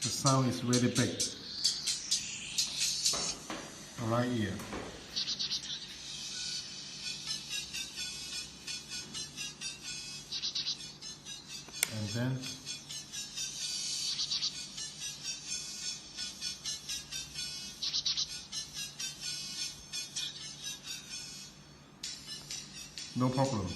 The sound is really big. Right here. And then no problem.